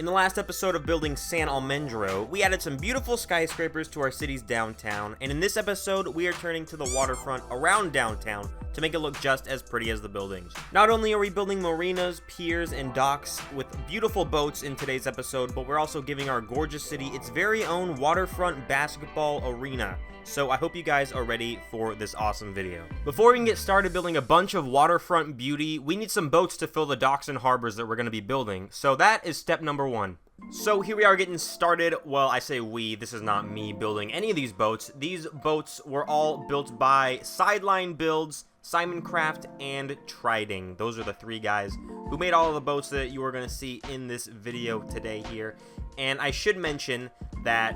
In the last episode of building San Almendro, we added some beautiful skyscrapers to our city's downtown, and in this episode, we are turning to the waterfront around downtown to make it look just as pretty as the buildings. Not only are we building marinas, piers, and docks with beautiful boats in today's episode, but we're also giving our gorgeous city its very own waterfront basketball arena. So I hope you guys are ready for this awesome video. Before we can get started building a bunch of waterfront beauty, we need some boats to fill the docks and harbors that we're going to be building. So that is step number one. So here we are getting started. Well, I say we, this is not me building any of these boats. These boats were all built by Sidelinebuilds, Simonkraft, and Triding. Those are the three guys who made all of the boats that you are going to see in this video today here. And I should mention that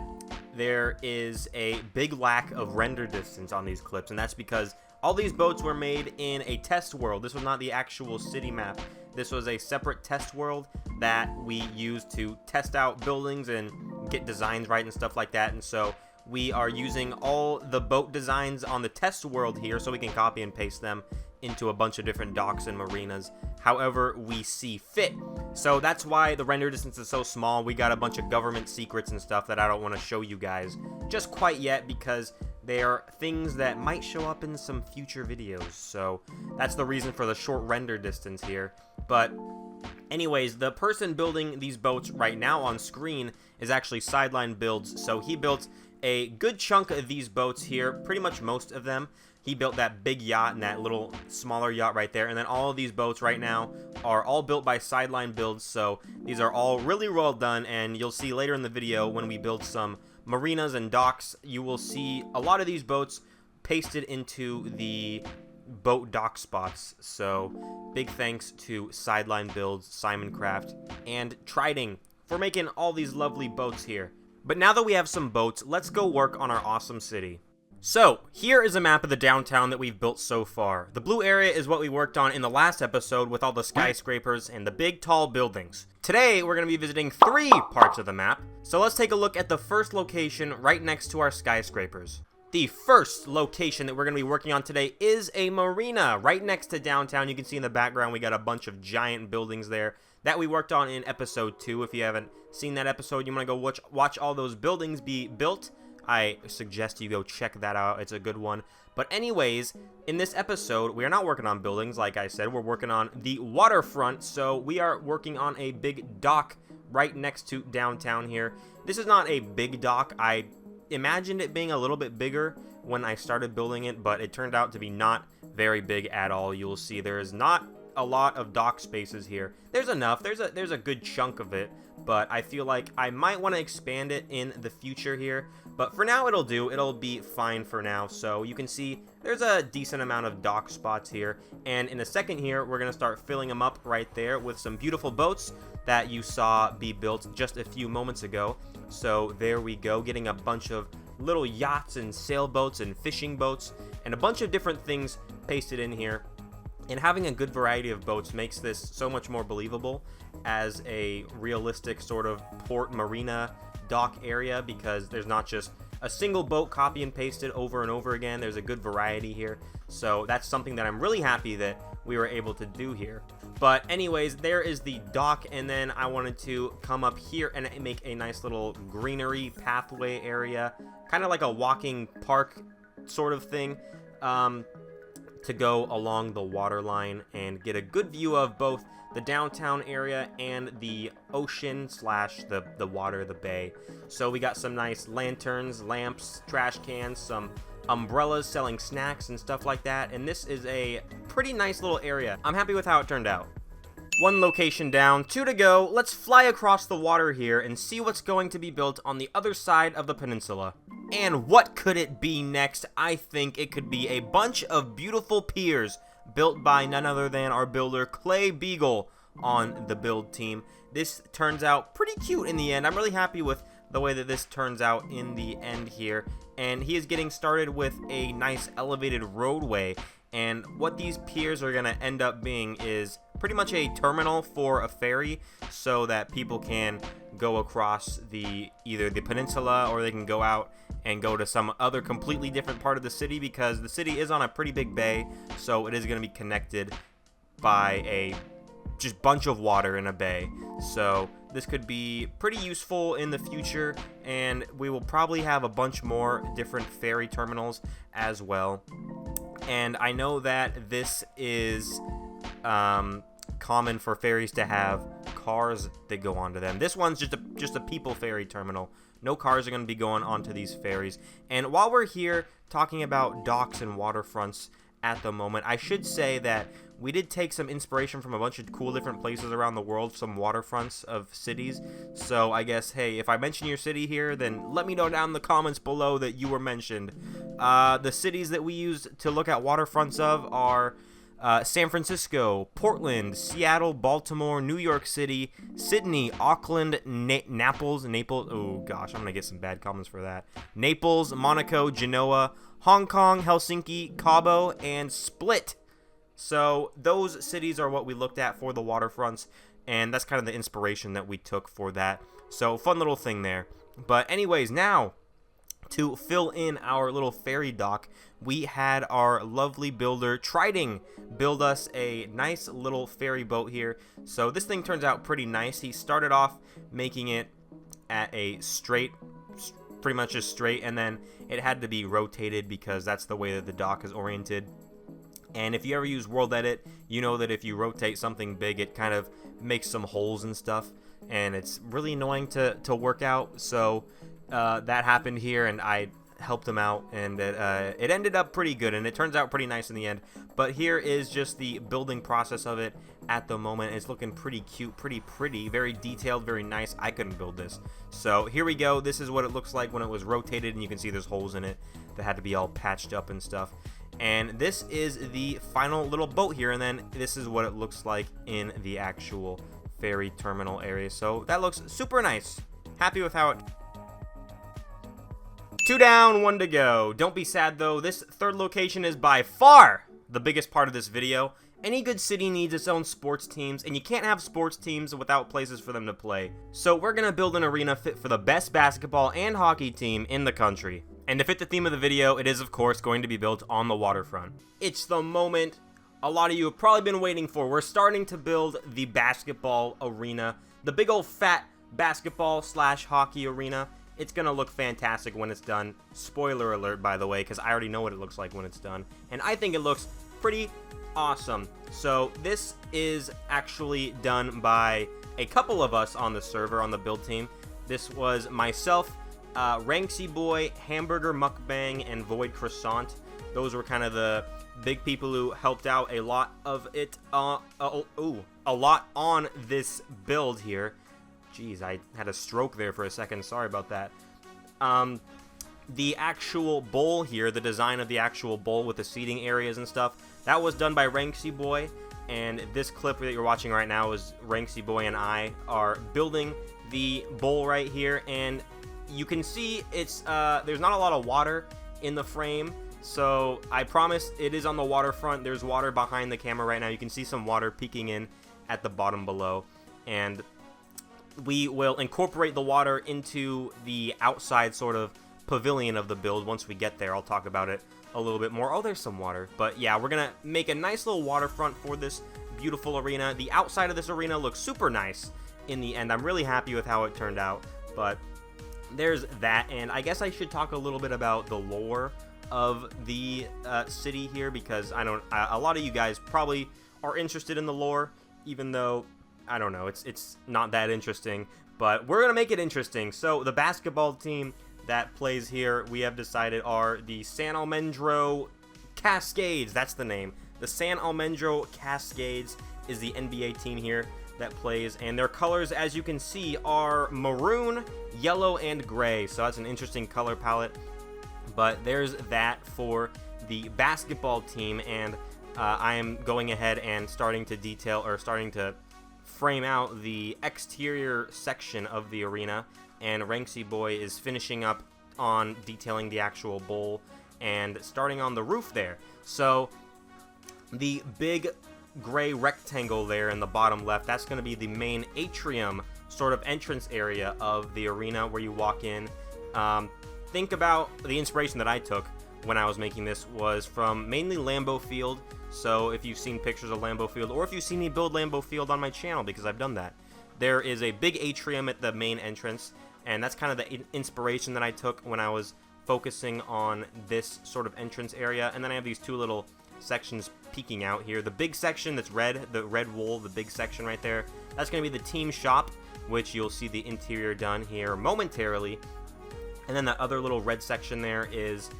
there is a big lack of render distance on these clips, and that's because all these boats were made in a test world. This was not the actual city map. This was a separate test world that we used to test out buildings and get designs right and stuff like that. And so we are using all the boat designs on the test world here so we can copy and paste them into a bunch of different docks and marinas however we see fit. So that's why the render distance is so small. We got a bunch of government secrets and stuff that I don't want to show you guys just quite yet because they are things that might show up in some future videos. So that's the reason for the short render distance here. But anyways, the person building these boats right now on screen is actually Sidelinebuilds. So he built a good chunk of these boats here, pretty much most of them. He built that big yacht and that little smaller yacht right there. And then all of these boats right now are all built by Sidelinebuilds. So these are all really well done. And you'll see later in the video when we build some marinas and docks, you will see a lot of these boats pasted into the boat dock spots. So big thanks to Sidelinebuilds, Simonkraft, and Triding for making all these lovely boats here. But now that we have some boats, let's go work on our awesome city. So, here is a map of the downtown that we've built so far. The blue area is what we worked on in the last episode with all the skyscrapers and the big tall buildings. Today, we're going to be visiting 3 parts of the map. So let's take a look at the first location right next to our skyscrapers. The first location that we're going to be working on today is a marina right next to downtown. You can see in the background we got a bunch of giant buildings there that we worked on in episode 2. If you haven't seen that episode, you want to go watch all those buildings be built. I suggest you go check that out. It's a good one. But anyways, in this episode, we are not working on buildings. Like I said, we're working on the waterfront. So we are working on a big dock right next to downtown here. This is not a big dock. I imagined it being a little bit bigger when I started building it, but it turned out to be not very big at all. You'll see there is not a lot of dock spaces here. There's enough. There's a good chunk of it, but I feel like I might want to expand it in the future here. But for now, it'll do. It'll be fine for now. So you can see there's a decent amount of dock spots here. And in a second here, we're going to start filling them up right there with some beautiful boats that you saw be built just a few moments ago. So there we go, getting a bunch of little yachts and sailboats and fishing boats and a bunch of different things pasted in here. And having a good variety of boats makes this so much more believable as a realistic sort of port marina dock area, because there's not just a single boat copy and pasted over and over again. There's a good variety here. So that's something that I'm really happy that we were able to do here. But anyways, there is the dock, and then I wanted to come up here and make a nice little greenery pathway area, kind of like a walking park sort of thing, to go along the water line and get a good view of both the downtown area and the ocean slash the water, the bay. So we got some nice lanterns, lamps, trash cans, some umbrellas selling snacks and stuff like that. And this is a pretty nice little area. I'm happy with how it turned out. 1 location down, 2 to go. Let's fly across the water here and see what's going to be built on the other side of the peninsula. And what could it be next? I think it could be a bunch of beautiful piers built by none other than our builder ClayBiegel on the build team. This turns out pretty cute in the end. I'm really happy with the way that this turns out in the end here. And he is getting started with a nice elevated roadway. And what these piers are going to end up being is pretty much a terminal for a ferry so that people can go across either the peninsula, or they can go out and go to some other completely different part of the city, because the city is on a pretty big bay, so it is going to be connected by a just bunch of water in a bay. So this could be pretty useful in the future, and we will probably have a bunch more different ferry terminals as well. And I know that this is common for ferries to have cars that go onto them. This one's just a people ferry terminal. No cars are going to be going onto these ferries. And while we're here talking about docks and waterfronts at the moment, I should say that we did take some inspiration from a bunch of cool different places around the world, some waterfronts of cities. So I guess, hey, if I mention your city here, then let me know down in the comments below that you were mentioned. The cities that we used to look at waterfronts of are San Francisco, Portland, Seattle, Baltimore, New York City, Sydney, Auckland, Naples, oh gosh, I'm gonna get some bad comments for that. Naples, Monaco, Genoa, Hong Kong, Helsinki, Cabo, and Split. So those cities are what we looked at for the waterfronts, and that's kind of the inspiration that we took for that. So fun little thing there. But anyways, now to fill in our little ferry dock, we had our lovely builder Triding build us a nice little ferry boat here. So this thing turns out pretty nice. He started off making it at a straight, pretty much just straight, and then it had to be rotated because that's the way that the dock is oriented. And if you ever use World Edit, you know that if you rotate something big, it kind of makes some holes and stuff, and it's really annoying to work out. So that happened here, and I helped him out, and it ended up pretty good, and it turns out pretty nice in the end. But here is just the building process of it at the moment. It's looking pretty cute, pretty, very detailed, very nice. I couldn't build this. So here we go. This is what it looks like when it was rotated, and you can see there's holes in it that had to be all patched up and stuff. And this is the final little boat here, and then this is what it looks like in the actual ferry terminal area. So that looks super nice. Happy with how it... 2 down, 1 to go. Don't be sad though, this third location is by far the biggest part of this video. Any good city needs its own sports teams, and you can't have sports teams without places for them to play. So we're gonna build an arena fit for the best basketball and hockey team in the country. And to fit the theme of the video, it is of course going to be built on the waterfront. It's the moment a lot of you have probably been waiting for. We're starting to build the basketball arena, the big old fat basketball / hockey arena. It's gonna look fantastic when it's done. Spoiler alert, by the way, because I already know what it looks like when it's done, and I think it looks pretty awesome. So this is actually done by a couple of us on the server, on the build team. This was myself, Ranxiboy, Hamburger Mukbang, and Void Croissant. Those were kind of the big people who helped out a lot of it, a lot on this build here. Jeez, I had a stroke there for a second. Sorry about that. The actual bowl here, the design of the actual bowl with the seating areas and stuff, that was done by Ranxiboy. And this clip that you're watching right now is Ranxiboy and I are building the bowl right here. And you can see it's there's not a lot of water in the frame. So I promise it is on the waterfront. There's water behind the camera right now. You can see some water peeking in at the bottom below. And we will incorporate the water into the outside sort of pavilion of the build once we get there. I'll talk about it a little bit more. Oh, there's some water. But yeah, we're going to make a nice little waterfront for this beautiful arena. The outside of this arena looks super nice in the end. I'm really happy with how it turned out. But there's that. And I guess I should talk a little bit about the lore of the city here, because a lot of you guys probably are interested in the lore, even though I don't know, it's not that interesting, but we're gonna make it interesting. So the basketball team that plays here, we have decided, are the San Almendro Cascades. That's the name. The San Almendro Cascades is the NBA team here that plays, and their colors, as you can see, are maroon, yellow, and gray. So that's an interesting color palette. But there's that for the basketball team, and I am going ahead and starting to frame out the exterior section of the arena, and Ranxiboy is finishing up on detailing the actual bowl and starting on the roof there. So the big gray rectangle there in the bottom left, that's going to be the main atrium sort of entrance area of the arena where you walk in. Think about the inspiration that I took when I was making this was from mainly Lambeau Field. So if you've seen pictures of Lambeau Field, or if you've seen me build Lambeau Field on my channel, because I've done that, there is a big atrium at the main entrance, and that's kind of the inspiration that I took when I was focusing on this sort of entrance area. And then I have these two little sections peeking out here. The big section that's red, the red wool, the big section right there, that's going to be the team shop, which you'll see the interior done here momentarily. And then that other little red section there is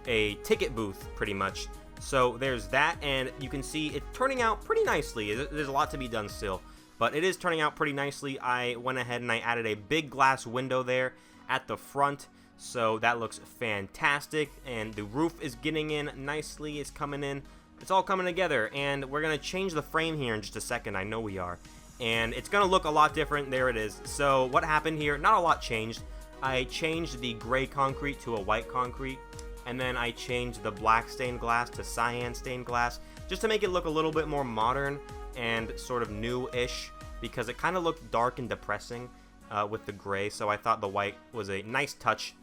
a ticket booth, pretty much. So there's that, and you can see it turning out pretty nicely. There's a lot to be done still, but it is turning out pretty nicely. I went ahead and I added a big glass window there at the front, so that looks fantastic. And the roof is getting in nicely. It's coming in. It's all coming together, and we're going to change the frame here in just a second. I know we are. And it's going to look a lot different. There it is. So what happened here? Not a lot changed. I changed the gray concrete to a white concrete, and then I changed the black stained glass to cyan stained glass, just to make it look a little bit more modern and sort of new-ish, because it kind of looked dark and depressing with the gray, so I thought the white was a nice touch.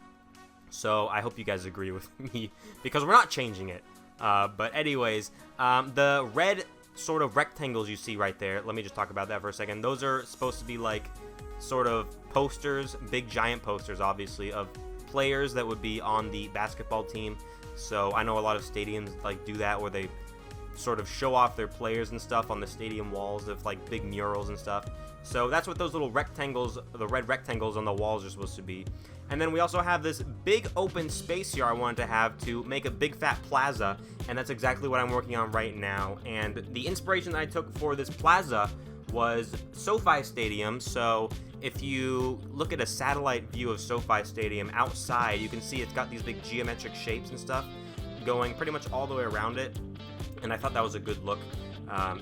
So I hope you guys agree with me, because we're not changing it. But anyways, the red sort of rectangles you see right there, let me just talk about that for a second. Those are supposed to be like sort of posters, big giant posters, obviously, of players that would be on the basketball team. So I know a lot of stadiums like do that, where they sort of show off their players and stuff on the stadium walls of like big murals and stuff. So that's what those little rectangles, the red rectangles on the walls, are supposed to be. And then we also have this big open space here I wanted to have to make a big fat plaza, and that's exactly what I'm working on right now. And the inspiration that I took for this plaza was SoFi Stadium. So if you look at a satellite view of SoFi Stadium outside, you can see it's got these big geometric shapes and stuff going pretty much all the way around it, and I thought that was a good look.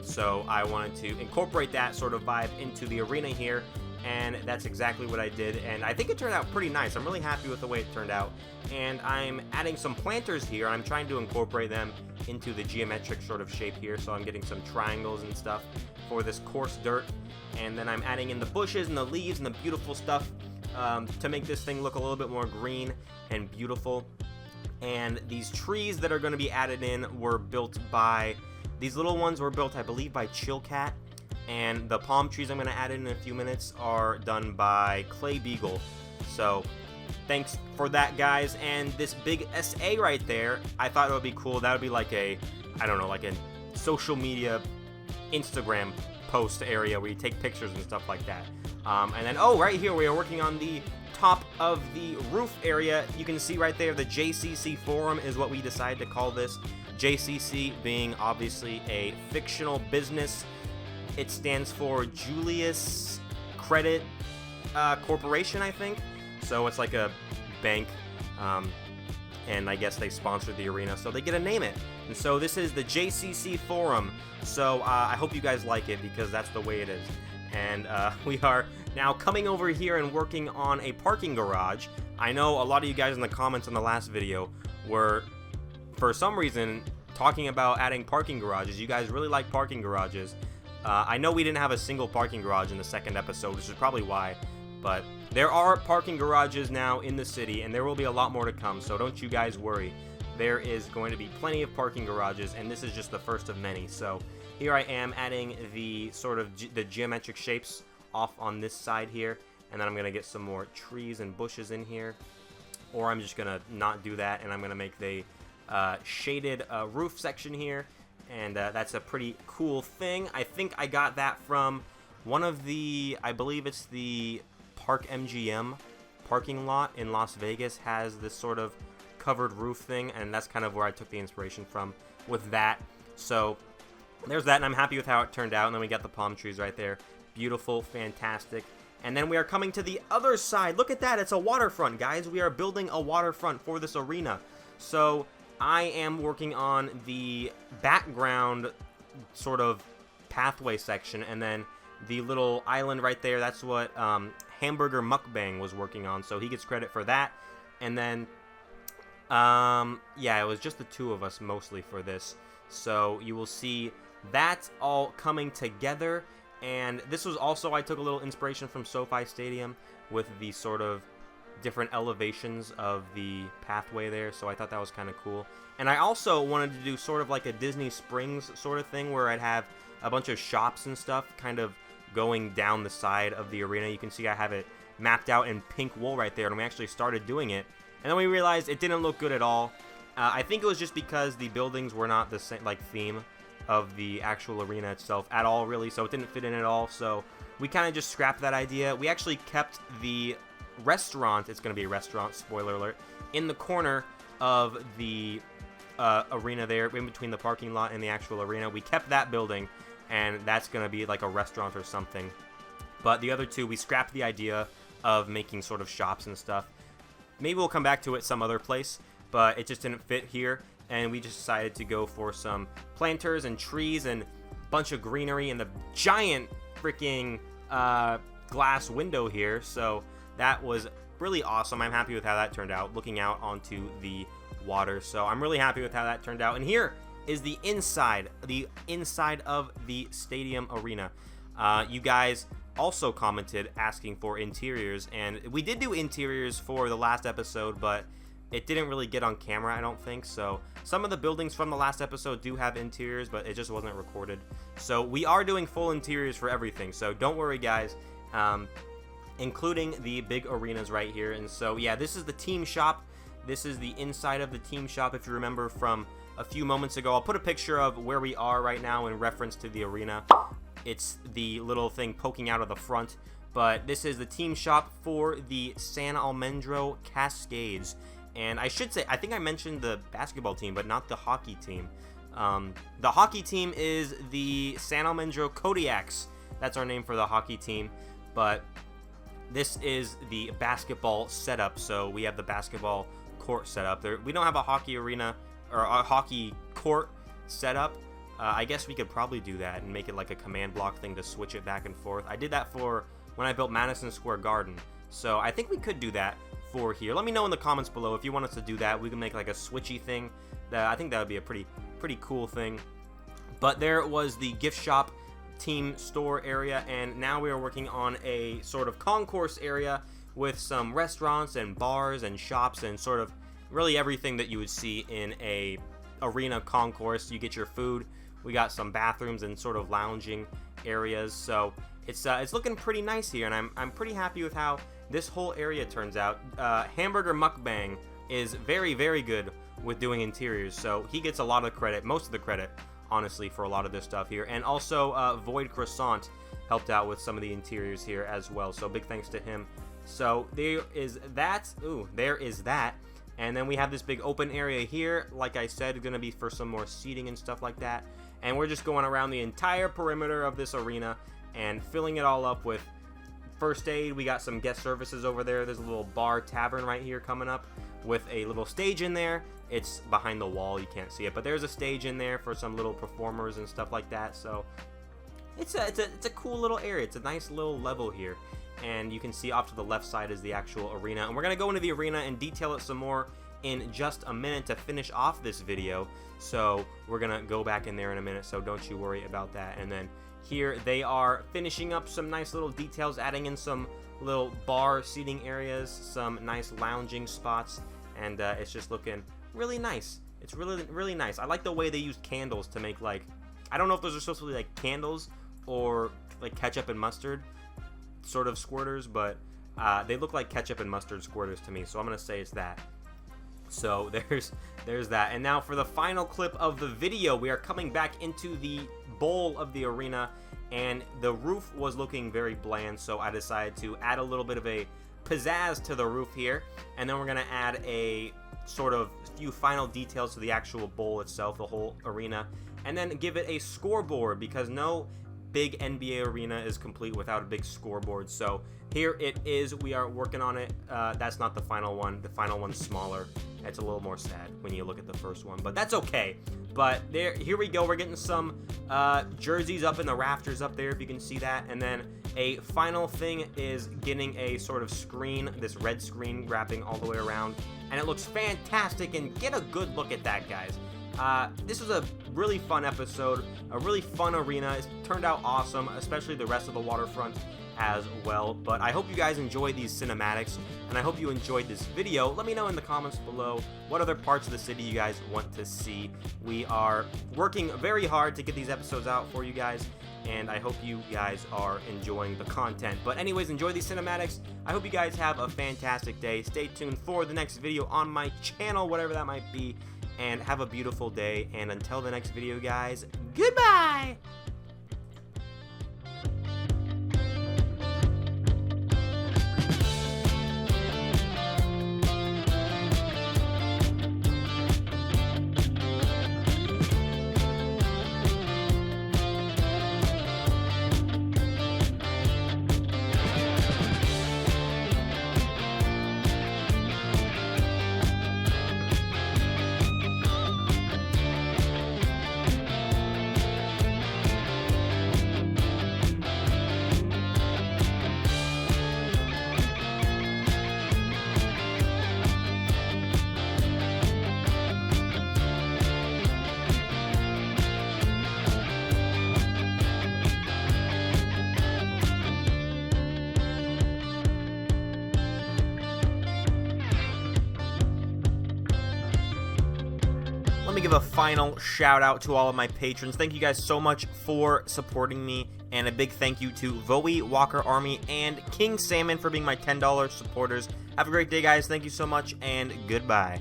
So I wanted to incorporate that sort of vibe into the arena here, and that's exactly what I did, and I think it turned out pretty nice. I'm really happy with the way it turned out, and I'm adding some planters here. I'm trying to incorporate them into the geometric sort of shape here, so I'm getting some triangles and stuff for this coarse dirt, and then I'm adding in the bushes and the leaves and the beautiful stuff to make this thing look a little bit more green and beautiful. And these trees that are going to be added in were built by, these little ones were built, I believe, by ChillCat. And the palm trees I'm going to add in a few minutes are done by ClayBiegel. So thanks for that, guys. And this big SA right there, I thought it would be cool. That would be like a, I don't know, like a social media Instagram post area where you take pictures and stuff like that. And then, oh, right here we are working on the top of the roof area. You can see right there the JCC Forum is what we decided to call this. JCC being obviously a fictional business. It stands for Julius Credit Corporation, I think. So it's like a bank, and I guess they sponsored the arena, so they get to name it. And so this is the JCC Forum. So I hope you guys like it, because that's the way it is. And we are now coming over here and working on a parking garage. I know a lot of you guys in the comments on the last video were, for some reason, talking about adding parking garages. You guys really like parking garages. I know we didn't have a single parking garage in the second episode, which is probably why, but there are parking garages now in the city, and there will be a lot more to come, so don't you guys worry. There is going to be plenty of parking garages, and this is just the first of many. So here I am adding the sort of the geometric shapes off on this side here, and then I'm going to get some more trees and bushes in here, or I'm just going to not do that, and I'm going to make the shaded roof section here. And that's a pretty cool thing. I think I got that from one of the, I believe it's the Park MGM parking lot in Las Vegas has this sort of covered roof thing, and that's kind of where I took the inspiration from with that. So there's that, and I'm happy with how it turned out. And then we got the palm trees right there. Beautiful, fantastic. And then we are coming to the other side. Look at that, it's a waterfront, guys. We are building a waterfront for this arena. So I am working on the background sort of pathway section, and then the little island right there, that's what Hamburger Mukbang was working on, so he gets credit for that. And then, yeah, it was just the two of us mostly for this. So you will see that's all coming together. And this was also, I took a little inspiration from SoFi Stadium with the sort of different elevations of the pathway there, so I thought that was kind of cool. And I also wanted to do sort of like a Disney Springs sort of thing, where I'd have a bunch of shops and stuff kind of going down the side of the arena. You can see I have it mapped out in pink wool right there, and we actually started doing it. And then we realized it didn't look good at all. I think it was just because the buildings were not the same, like, theme of the actual arena itself at all, really, so it didn't fit in at all. So we kind of just scrapped that idea. We actually kept the restaurant, it's going to be a restaurant, spoiler alert, in the corner of the arena there, in between the parking lot and the actual arena. We kept that building, and that's going to be like a restaurant or something. But the other two, we scrapped the idea of making sort of shops and stuff. Maybe we'll come back to it some other place, but it just didn't fit here, and we just decided to go for some planters and trees and a bunch of greenery and the giant freaking glass window here. So that was really awesome. I'm happy with how that turned out, looking out onto the water. So I'm really happy with how that turned out. And here is the inside of the stadium arena. You guys also commented asking for interiors, and we did do interiors for the last episode, but it didn't really get on camera, I don't think. So some of the buildings from the last episode do have interiors, but it just wasn't recorded. So we are doing full interiors for everything, so don't worry, guys, including the big arenas right here. And so yeah, this is the team shop. This is the inside of the team shop, if you remember from a few moments ago. I'll put a picture of where we are right now in reference to the arena. It's the little thing poking out of the front, but this is the team shop for the San Almendro Cascades. And I should say, I think I mentioned the basketball team, but not the hockey team. The hockey team is the San Almendro Kodiaks. That's our name for the hockey team. But this is the basketball setup. So we have the basketball court set up there. We don't have a hockey arena or a hockey court set up. I guess we could probably do that and make it like a command block thing to switch it back and forth. I did that for when I built Madison Square Garden. So I think we could do that for here. Let me know in the comments below if you want us to do that. We can make like a switchy thing. I think that would be a pretty cool thing. But there was the gift shop team store area, and now we are working on a sort of concourse area with some restaurants and bars and shops and sort of really everything that you would see in a arena concourse. You get your food. We got some bathrooms and sort of lounging areas. So it's looking pretty nice here, and I'm pretty happy with how this whole area turns out. Hamburger Mukbang is very, very good with doing interiors, so he gets a lot of credit, most of the credit, honestly, for a lot of this stuff here. And also Void Croissant helped out with some of the interiors here as well, so big thanks to him. So there is that. Ooh, there is that. And then we have this big open area here, like I said, going to be for some more seating and stuff like that. And we're just going around the entire perimeter of this arena and filling it all up with first aid. We got some guest services over there. There's a little bar tavern right here coming up with a little stage in there. It's behind the wall, you can't see it, but there's a stage in there for some little performers and stuff like that. So it's a cool little area. It's a nice little level here, and you can see off to the left side is the actual arena. And we're gonna go into the arena and detail it some more in just a minute to finish off this video. So we're gonna go back in there in a minute, so don't you worry about that. And then here they are finishing up some nice little details, adding in some little bar seating areas, some nice lounging spots, and it's just looking really nice. It's really nice. I like the way they use candles to make, like, I don't know if those are supposed to be like candles or like ketchup and mustard sort of squirters, but they look like ketchup and mustard squirters to me, so I'm gonna say it's that. So there's that. And now for the final clip of the video, we are coming back into the bowl of the arena, and the roof was looking very bland, so I decided to add a little bit of a pizzazz to the roof here, and then we're gonna add a sort of few final details to the actual bowl itself, the whole arena, and then give it a scoreboard, because no big NBA arena is complete without a big scoreboard. So here it is. We are working on it. That's not the final one. The final one's smaller. It's a little more sad when you look at the first one, but that's okay. But here we go. We're getting some jerseys up in the rafters up there, if you can see that. And then a final thing is getting a sort of screen, this red screen wrapping all the way around. And it looks fantastic. And get a good look at that, guys. This was a really fun episode, a really fun arena. It turned out awesome, especially the rest of the waterfront as well. But I hope you guys enjoyed these cinematics, and I hope you enjoyed this video. Let me know in the comments below what other parts of the city you guys want to see. We are working very hard to get these episodes out for you guys, and I hope you guys are enjoying the content. But anyways, enjoy these cinematics. I hope you guys have a fantastic day. Stay tuned for the next video on my channel, whatever that might be, and have a beautiful day. And until the next video, guys, goodbye! Let me give a final shout out to all of my patrons. Thank you guys so much for supporting me, and a big thank you to Voe, Walker Army, and King Salmon for being my $10 supporters. Have a great day, guys. Thank you so much, and goodbye.